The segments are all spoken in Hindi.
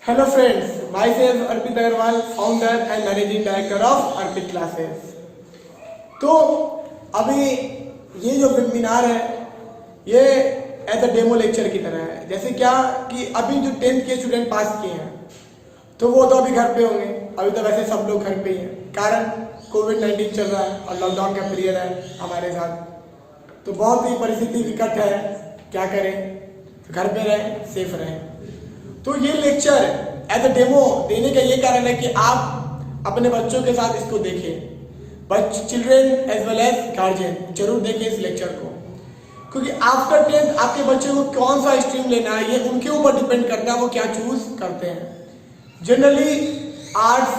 Hello friends, myself Arpit Agarwal, founder and managing director of Arpit Classes. तो अभी ये जो वेबिनार है ये एज अ डेमो लेक्चर की तरह है। जैसे क्या कि अभी जो 10th के स्टूडेंट पास किए हैं तो वो तो अभी घर पे होंगे। अभी तो वैसे सब लोग घर पे ही हैं, कारण कोविड-19 चल रहा है और लॉकडाउन का पीरियड है हमारे साथ, तो बहुत ही परिस्थिति विकट है। क्या करें, घर पे रहें, सेफ रहें। तो ये लेक्चर एज अ डेमो देने का ये कारण है कि आप अपने बच्चों के साथ इसको देखें। Children as well as guardian जरूर देखें इस लेक्चर को, क्योंकि आफ्टर 10th आपके बच्चे को कौन सा स्ट्रीम लेना है ये उनके ऊपर डिपेंड करता है, वो क्या चूज करते हैं। Generally arts,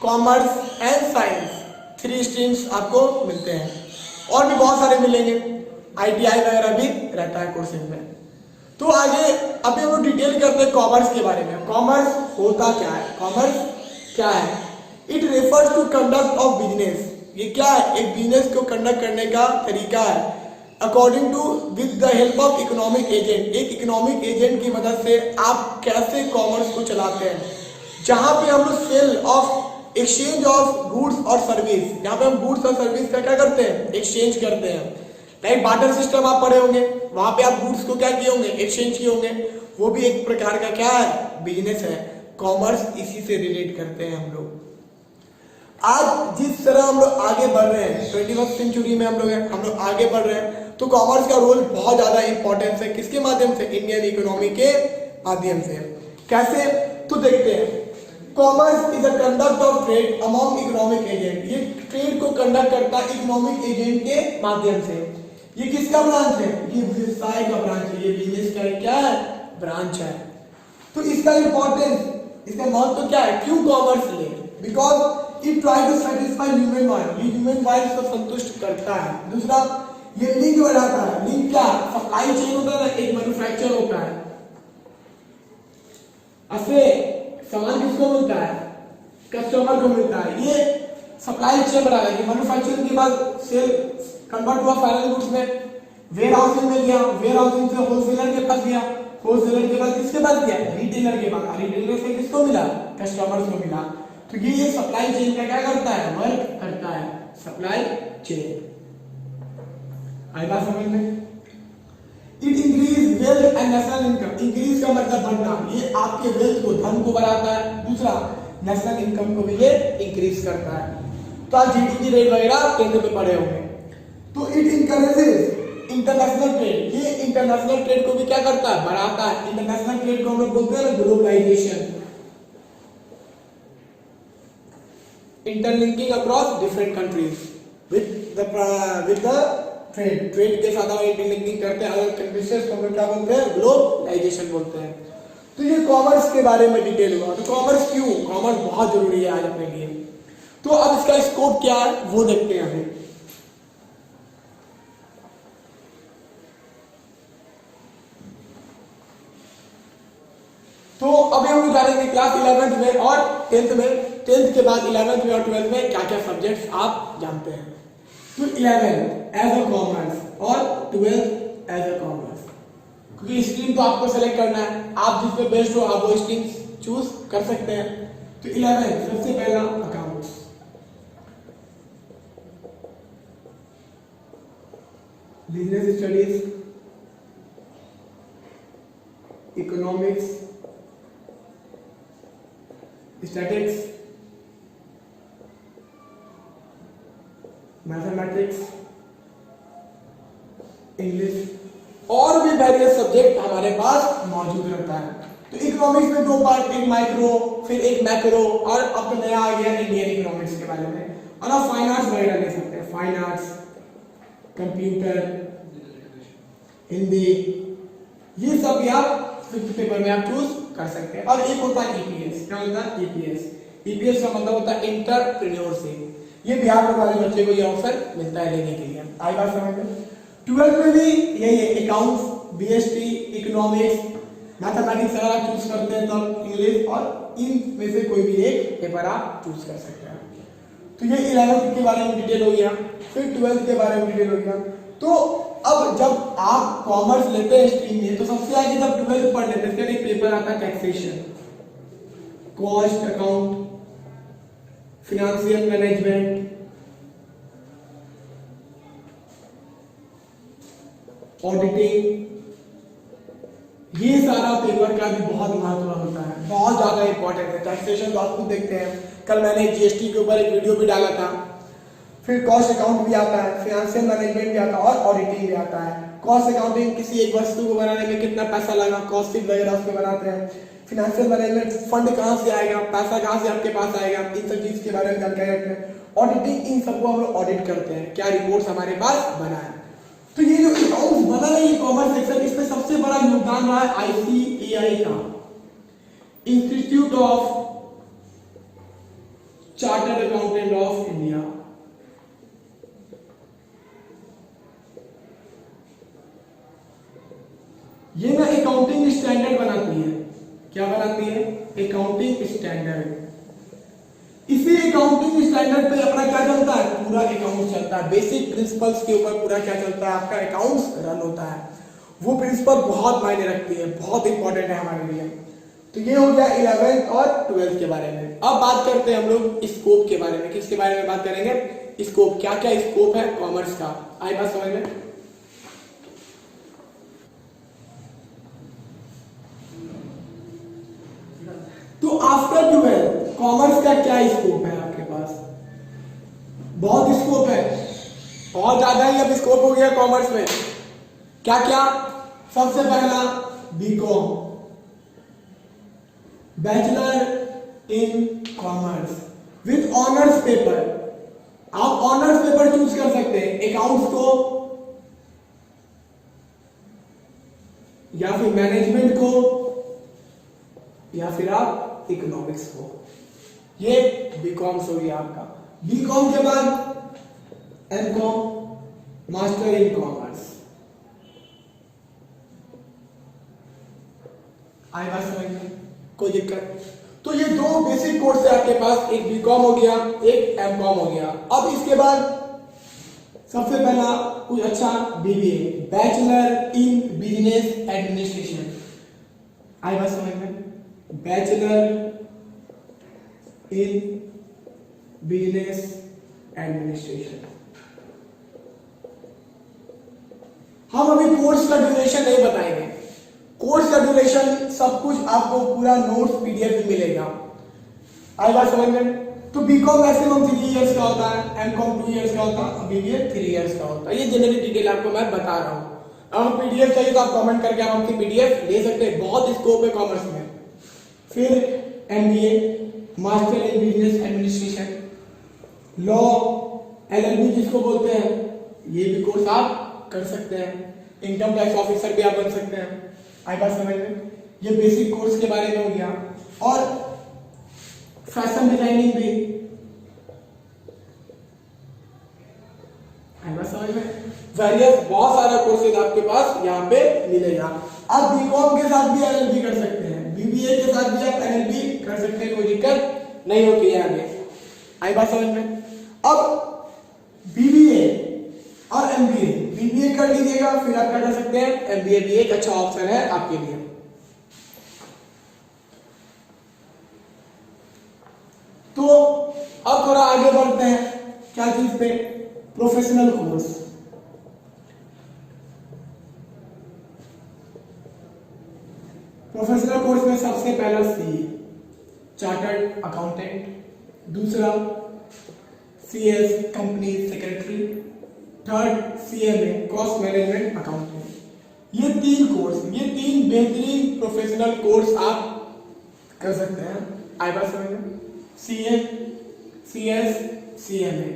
commerce and science 3 streams आपको मिलते हैं, और भी बहुत सारे मिलेंगे, ITI वगैरह भी रहता है कोर्सेज में। तो आगे अभी हम डिटेल करते हैं कॉमर्स के बारे में। कॉमर्स होता क्या है? कॉमर्स क्या है? It refers to conduct of business. ये क्या है? एक बिजनेस को कंडक्ट करने का तरीका है according to with the help of economic agent. एक इकोनॉमिक एजेंट की मदद से आप कैसे कॉमर्स को चलाते हैं, जहां पे हम लोग sale of exchange of goods और सर्विस, जहां पे हम गुड्स और सर्विस का क्या करते हैं? एक्सचेंज करते हैं। लाइक बार्टर सिस्टम आप पढ़े होंगे, वहां पे आप गुड्स को क्या किए होंगे? एक्सचेंज किए होंगे। वो भी एक प्रकार का क्या है? बिजनेस है। कॉमर्स इसी से रिलेट करते हैं हम लोग। आज जिस तरह हम लोग आगे बढ़ रहे हैं, 21st सेंचुरी में हम लोग आगे बढ़ रहे हैं, तो कॉमर्स का रोल बहुत ज्यादा इंपॉर्टेंस है। किसके माध्यम से? इंडियन इकोनॉमी के माध्यम से। कैसे? तो देखते हैं। Commerce is a conduct of trade among economic agent. ये ट्रेड को कंडक्ट करता है इकोनॉमिक एजेंट के माध्यम से। ये किसका ब्रांच है? ये व्यवसाय का ब्रांच है, ये बिजनेस का क्या है? ब्रांच है। तो इसका इंपॉर्टेंस, इसका महत्व क्या है? क्यों कॉमर्स ले? Because it try to satisfy human wide. ये ह्यूमन वाइड को संतुष्ट करता है। दूसरा, ये लिंक बढ़ाता है। लिंक क्या? सप्लाई चेन होता है ना, एक मैन्युफैक्चर होता है, ऐसे सामान किसको मिलता है? कस्टमर को मिलता है। ये सप्लाई चेन बढ़ा है। ये मैन्युफैक्चरिंग के बाद सेल कन्वर्ट हुआ फाइनल गुड्स में, वेयर हाउसिंग में गया, वेयर हाउसिंग से होलसेलर के पास गया, होलसेलर के बाद किसके पास गया? रिटेलर के पास। रिटेलर से किसको मिला? कस्टमर्स को मिला। तो ये सप्लाई चेन का क्या करता है? वर्क करता है, सप्लाई चेन। आई बात समझ में? It increase wealth and national income. Increase का मतलब बढ़ना, ये आपके वेल्थ को, धन को बढ़ाता है। दूसरा, नेशनल इनकम को भी ये इंक्रीज करता है। तो आज जीडीपी रेट वगैरह 10th में पढ़े होंगे। तो इट इनकरेजेस इंटरनेशनल ट्रेड। ये इंटरनेशनल ट्रेड को भी क्या करता है? बढ़ाता है। इंटरनेशनल ट्रेड को हम लोग बोलते हैं globalisation, interlinking across different countries with the trade के साथ हम इंटरलिंकिंग करते हैं अलग कंट्रीज से, तो हम क्या बोलते हैं? ग्लोबलाइजेशन बोलते हैं। तो ये कॉमर्स के बारे में डिटेल हुआ। तो कॉमर्स क्यों? कॉमर्स बहुत जरूरी है आज अपने लिए। तो अब इसका स्कोप क्या है वो देखते हैं अभी। तो अभी हम जानेंगे क्लास 11th में और 10th में, 10th के बाद 11th में और 12th में क्या क्या सब्जेक्ट्स आप जानते हैं। तो 11th एज अ कॉमर्स और 12th एज अ कॉमर्स, क्योंकि स्ट्रीम तो आपको सेलेक्ट करना है, आप जिस पे बेस्ट हो आप वो स्ट्रीम चूज कर सकते हैं। तो 11th सबसे पहला accounts, business studies, economics, statics, mathematics, English और भी वेरियस सब्जेक्ट हमारे पास मौजूद रहता है। तो इकोनॉमिक्स में 2 पार्ट, एक माइक्रो फिर एक मैक्रो, और अब तो नया आ गया इंडियन इकोनॉमिक्स के बारे में। और आप फाइन आर्ट्स वगैरह ले सकते हैं, फाइन आर्ट्स, कंप्यूटर, हिंदी, ये सब भी आप 5th पेपर में आप चूज कर सकते हैं। और एक होता है EPS। क्या होता है? EPS। EPS का मतलब होता है एंटरप्रेन्योरशिप। ये बिहार में वाले बच्चे को ये ऑफर मिलता है लेने के लिए। आई बात समझ में? 12th में भी यही है, अकाउंट्स, BST, इकोनॉमिक्स, मैथमेटिक्स अगर आप चूज करते हैं तब इंग्लिश, और इन में से कोई भी एक पेपर आप चूज कर सकते हैं। तो ये 11th के बारे में डिटेल हो गया, फिर 12th के बारे में डिटेल हो गया। तो अब जब आप कॉमर्स लेते हैं स्ट्रीम में, तो सबसे आगे जब 12th पढ़ लेते हैं, फिर एक पेपर आता है taxation. Cost account, financial management, auditing, ये सारा पेपर का भी बहुत महत्व होता है, बहुत ज्यादा इंपॉर्टेंट है। टैक्सेशन तो आप खुद देखते हैं, कल मैंने जीएसटी के ऊपर एक वीडियो भी डाला था। फिर कॉस्ट अकाउंट भी आता है, फिनेंशियल मैनेजमेंट भी आता है और ऑडिटिंग भी आता है। कॉस्ट अकाउंटिंग किसी एक वस्तु को बनाने में कितना पैसा लगा, कॉस्ट शीट वगैरह उसमें बनाते हैं। फिनेंशियल मैनेजमेंट फंड कहाँ से आएगा, पैसा कहाँ से आपके पास आएगा, इन सब चीज के बारे में जानकारी रखते हैं। ऑडिटिंग, इन सबको हम लोग ऑडिट करते हैं, क्या रिपोर्ट्स हमारे पास बना है। तो ये जो अकाउंट्स बना है, ये कॉमर्स सेक्शन, इसमें सबसे बड़ा योगदान रहा है आईसीएआई का, institute of chartered accountant of India. ये ना अकाउंटिंग स्टैंडर्ड बनाती है। क्या बनाती है? Accounting standard. इसी अकाउंटिंग स्टैंडर्ड पे अपना क्या चलता है? पूरा अकाउंट चलता है। बेसिक प्रिंसिपल्स के ऊपर पूरा क्या चलता है? आपका अकाउंट्स रन होता है। वो प्रिंसिपल बहुत मायने रखती है, बहुत इंपॉर्टेंट है हमारे लिए। तो ये हो गया 11th और 12th के बारे में। अब बात करते हैं हम लोग स्कोप के बारे में। किसके बारे में बात करेंगे? स्कोप। क्या क्या स्कोप है कॉमर्स का, आई बात समझ में? तो आफ्टर 12 कॉमर्स का क्या स्कोप है आपके पास? बहुत स्कोप है, बहुत ज्यादा ही अब स्कोप हो गया कॉमर्स में। क्या क्या? सबसे पहला BCom, bachelor in commerce with honours paper. आप ऑनर्स पेपर चूज कर सकते हैं, अकाउंट्स को या फिर मैनेजमेंट को या फिर आप इकोनॉमिक्स को। ये बीकॉम हो गया आपका। बीकॉम के बाद एमकॉम, मास्टर इन कॉमर्स। आई बात समझ में? कोई दिक्कत? तो ये दो बेसिक कोर्स है आपके पास, एक बीकॉम हो गया, एक एमकॉम हो गया। अब इसके बाद सबसे पहला कुछ अच्छा BBA, bachelor in business administration. आई बात समझ में? Bachelor in business administration. हम अभी कोर्स का ड्यूरेशन नहीं बताएंगे। कोर्स का ड्यूरेशन सब कुछ आपको पूरा नोट्स पीडीएफ भी मिलेगा। आई बात समझ में? तो बीकॉम मैक्सिमम 3 इयर्स का होता है, एमकॉम 2 इयर्स का होता है, बीबीए 3 इयर्स का होता है। ये जनरल डिटेल आपको मैं बता रहा हूं। अब पीडीएफ चाहिए तो आप कमेंट करके आप हमसे पीडीएफ ले सकते हैं। बहुत स्कोप है कॉमर्स में। फिर MBA, master in business administration, law, LLB जिसको बोलते हैं, ये भी कोर्स आप कर सकते हैं। इनकम टैक्स ऑफिसर भी आप बन सकते हैं। आई बात समझ में? ये बेसिक कोर्स के बारे में हो गया। और फैशन डिजाइनिंग भी, आई बात समझ में? वेरियस बहुत सारा कोर्सेज आपके पास यहाँ पे मिलेगा। आप बीकॉम के साथ भी एलएलबी कर सकते हैं, बीबीए के साथ भी आप एलएलबी कर सकते हैं, कोई दिक्कत नहीं होती है आगे। आई बात समझ में? अब बीबीए और एमबीए, बीबीए कर लीजिएगा, फिर आप क्या कर सकते हैं, एमबीए भी एक अच्छा ऑप्शन है आपके लिए। तो अब थोड़ा आगे बढ़ते हैं, क्या चीज पे? Professional course. प्रोफेशनल कोर्स में सबसे पहला सीए, चार्टर्ड अकाउंटेंट, दूसरा CS company secretary, third CMA cost management accountant. ये 3 कोर्स, ये 3 बेहतरीन प्रोफेशनल कोर्स आप कर सकते हैं। आई बात समझ में? CA, CS, CMA.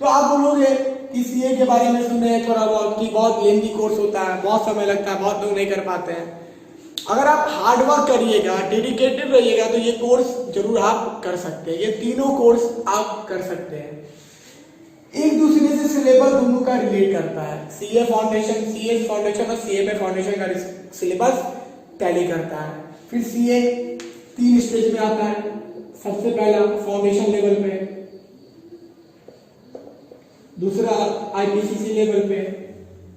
तो आप बोलोगे कि सीए के बारे में सुन रहे हैं थोड़ा बहुत कि बहुत लेंथी कोर्स होता है, बहुत समय लगता है, बहुत लोग नहीं कर पाते हैं। अगर आप हार्डवर्क करिएगा, डेडिकेटेड रहिएगा, तो ये कोर्स जरूर आप कर सकते हैं। ये तीनों कोर्स आप कर सकते हैं। एक दूसरे से सिलेबस दोनों का रिलेट करता है। सीए फाउंडेशन, सीएस फाउंडेशन और सीएमए फाउंडेशन का सिलेबस टैली करता है। फिर सीए 3 स्टेज में आता है। सबसे पहला फाउंडेशन लेवल पे, दूसरा आईपीसीसी लेवल पे,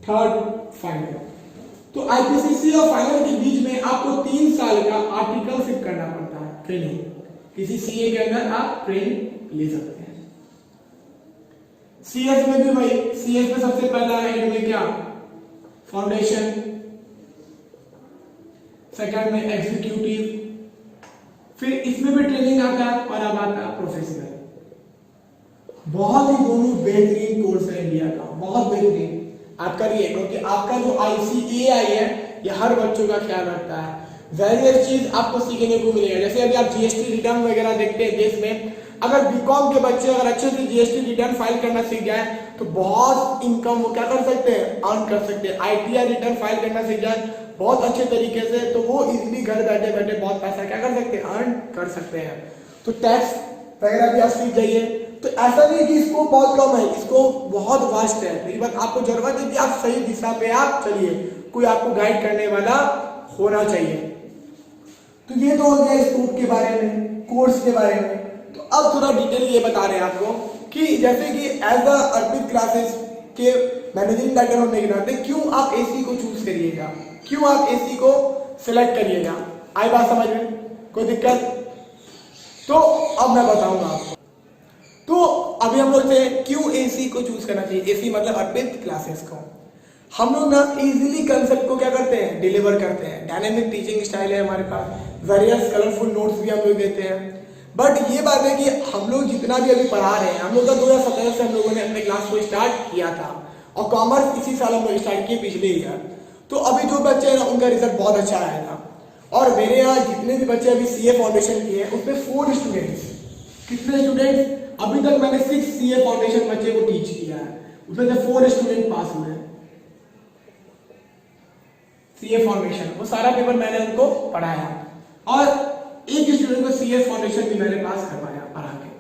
थर्ड फाइनल। तो आईपीसीसी और फाइनल के बीच में आपको 3 साल का आर्टिकलशिप करना पड़ता है। ट्रेनिंग, किसी सीए के अंदर आप ट्रेनिंग ले सकते हैं। सीएस में भी भाई, सीएस में सबसे पहला एंड में क्या, फाउंडेशन, सेकंड में एग्जीक्यूटिव, फिर इसमें भी ट्रेनिंग आता है और अब आता है प्रोफेशनल। बहुत ही दोनों बेहतरीन कोर्स है इंडिया का, बहुत बेहतरीन आप करिए, क्योंकि आपका जो ICAI है ये हर बच्चों का ख्याल रखता है। वेरियस चीज आपको सीखने को मिलेगा, जैसे अभी आप जीएसटी रिटर्न वगैरह देखते हैं देश में, अगर बीकॉम के बच्चे अगर अच्छे से जीएसटी रिटर्न फाइल करना सीख जाए तो बहुत इनकम वो क्या कर सकते हैं, अर्न कर सकते हैं। ITR रिटर्न फाइल करना सीख जाए बहुत अच्छे तरीके से तो वो इजीली घर बैठे बैठे बहुत पैसा क्या कर सकते हैं, अर्न कर सकते हैं। तो टैक्स वगैरह भी आप सीख जाइए। तो ऐसा नहीं कि इसको बहुत कम है, इसको बहुत वास्ट है, तो ये बात आपको जरूरत है कि आप सही दिशा पे आप चलिए, कोई आपको गाइड करने वाला होना चाहिए। तो ये तो हो गया इस कोर्स के बारे में, कोर्स के बारे में। तो अब थोड़ा डिटेल ये बता रहे हैं आपको कि जैसे कि एज अ अर्पित क्लासेस के मैनेजिंग डायरेक्टर होने के नाते क्यों आप एसी को चूज करिएगा, क्यों आप एसी को सिलेक्ट करिएगा। आई बात समझ में, कोई दिक्कत? तो अब मैं बताऊंगा आपको। तो अभी हम लोग से क्यों एसी को चूज करना चाहिए, एसी मतलब अर्पित क्लासेस को। हम लोग ना इजीली कंसेप्ट को क्या करते हैं, डिलीवर करते हैं। डायनेमिक टीचिंग स्टाइल है हमारे पास, वेरियस कलरफुल नोट्स भी हम लोग देते हैं। बट ये बात है कि हम लोग जितना भी अभी पढ़ा रहे हैं, हम लोग का 2017 से हम लोगों ने अपने क्लास को स्टार्ट किया था और कॉमर्स इसी साल हम लोग स्टार्ट किए पिछले ईयर। तो अभी जो बच्चे हैं ना उनका रिजल्ट बहुत अच्छा आया था। और मेरे यहाँ जितने भी बच्चे अभी सीए फाउंडेशन किए हैं उसमें 4 स्टूडेंट्स, कितने स्टूडेंट्स, अभी तक मैंने 6 सीए फाउंडेशन बच्चे को टीच किया है, उसमें से 4 स्टूडेंट पास हुए हैं सीए फाउंडेशन। वो सारा पेपर मैंने उनको पढ़ाया और एक स्टूडेंट को सीए फाउंडेशन भी मैंने पास करवाया पढ़ा के।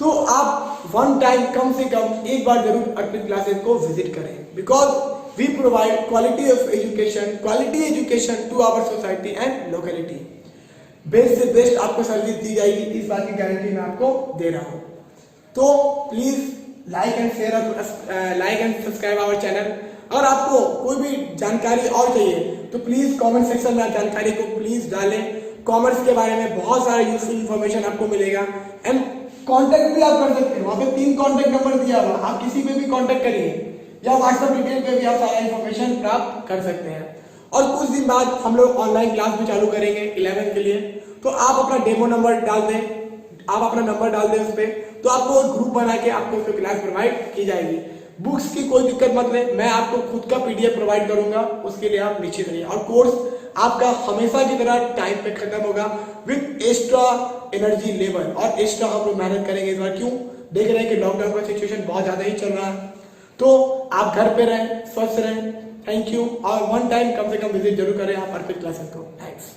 तो आप वन टाइम कम से कम एक बार जरूर अर्पित क्लासेस को विजिट करें, because we provide quality of education, quality education to our society and locality. Best से बेस्ट आपको सर्विस दी जाएगी, इस बात की गारंटी मैं आपको दे रहा हूं। तो please like and share, like and subscribe our channel. अगर आपको कोई भी जानकारी और चाहिए तो प्लीज कमेंट सेक्शन में आप जानकारी को प्लीज डालें। कॉमर्स के बारे में बहुत सारा यूजफुल इंफॉर्मेशन आपको मिलेगा एंड कांटेक्ट भी आप कर सकते हैं, वहां पे 3 कांटेक्ट नंबर दिया हुआ, आप किसी पे भी कांटेक्ट करिए या व्हाट्सएप डिटेल पे भी आप सारा इंफॉर्मेशन प्राप्त कर सकते हैं। और कुछ दिन बाद हम लोग ऑनलाइन क्लास भी चालू करेंगे 11 के लिए, तो आप अपना डेमो नंबर डाल दें, आप अपना नंबर डाल दें उस पर, तो आपको एक ग्रुप बना के आपको उसमें क्लास प्रोवाइड की जाएगी। बुक्स की कोई दिक्कत मत ले, मैं आपको खुद का पीडीएफ प्रोवाइड करूंगा, उसके लिए आप निश्चित रहिए। और कोर्स आपका हमेशा की तरह टाइम पे खत्म होगा विद एक्स्ट्रा एनर्जी लेवल, और एक्स्ट्रा हम लोग मेहनत करेंगे इस बार। क्यों, देख रहे हैं कि लॉकडाउन का सिचुएशन बहुत ज्यादा ही चल रहा है, तो आप घर पे रहें, स्वस्थ रहें। Thank you. और वन टाइम कम से कम विजिट जरूर करें आप अर्पित क्लासेस को। थैंक्स।